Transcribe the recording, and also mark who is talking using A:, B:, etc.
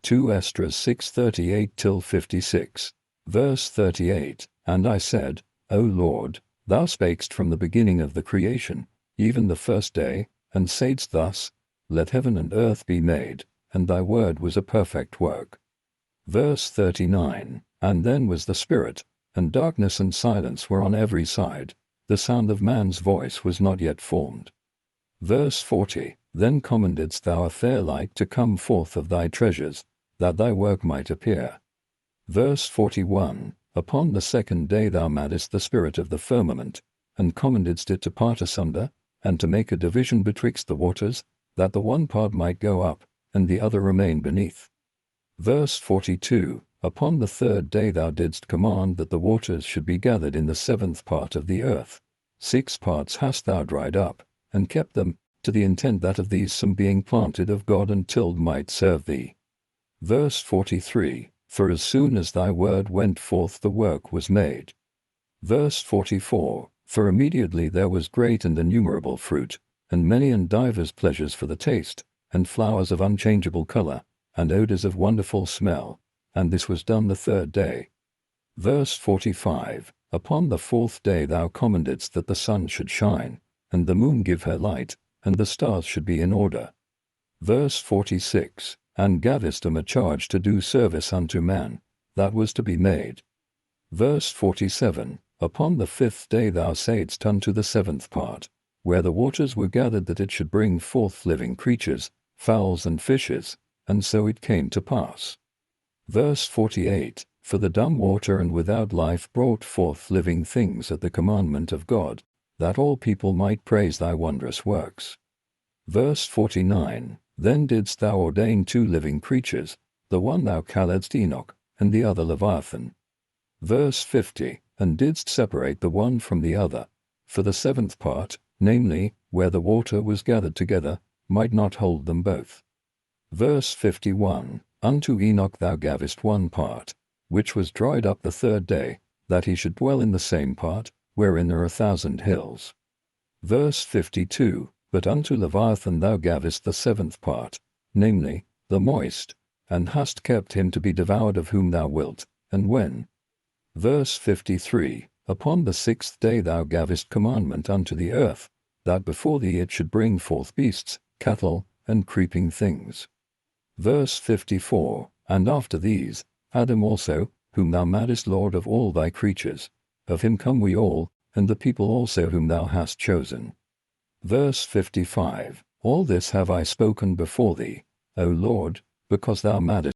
A: 2 Esdras 6:38-56. Verse 38, And I said, O Lord, thou spakest from the beginning of the creation, even the first day, and saidst thus, Let heaven and earth be made, and thy word was a perfect work. Verse 39, And then was the Spirit, and darkness and silence were on every side, the sound of man's voice was not yet formed. Verse 40, Then commandedst thou a fair light to come forth of thy treasures, that thy work might appear. Verse 41, Upon the second day thou madest the spirit of the firmament, and commandedst it to part asunder, and to make a division betwixt the waters, that the one part might go up, and the other remain beneath. Verse 42, Upon the third day thou didst command that the waters should be gathered in the seventh part of the earth. 6 parts hast thou dried up, and kept them, to the intent that of these some being planted of God and tilled might serve thee. Verse 43, For as soon as thy word went forth the work was made. Verse 44, For immediately there was great and innumerable fruit, and many and divers pleasures for the taste, and flowers of unchangeable color, and odors of wonderful smell, and this was done the third day. Verse 45, Upon the fourth day thou commandedst that the sun should shine, and the moon give her light, and the stars should be in order. Verse 46, And gavest them a charge to do service unto man, that was to be made. Verse 47, Upon the fifth day thou saidst unto the seventh part, where the waters were gathered, that it should bring forth living creatures, fowls and fishes, and so it came to pass. Verse 48, For the dumb water and without life brought forth living things at the commandment of God, that all people might praise thy wondrous works. Verse 49, Then didst thou ordain 2 living creatures, the one thou calledst Enoch, and the other Leviathan. Verse 50, And didst separate the one from the other, for the seventh part, namely, where the water was gathered together, might not hold them both. Verse 51, Unto Enoch thou gavest 1 part, which was dried up the third day, that he should dwell in the same part, wherein are 1,000 hills. Verse 52, But unto Leviathan thou gavest the seventh part, namely, the moist, and hast kept him to be devoured of whom thou wilt, and when. Verse 53, Upon the sixth day thou gavest commandment unto the earth, that before thee it should bring forth beasts, cattle, and creeping things. Verse 54, And after these, Adam also, whom thou madest Lord of all thy creatures, of him come we all, and the people also whom thou hast chosen. Verse 55, All this have I spoken before thee, O Lord, because thou madest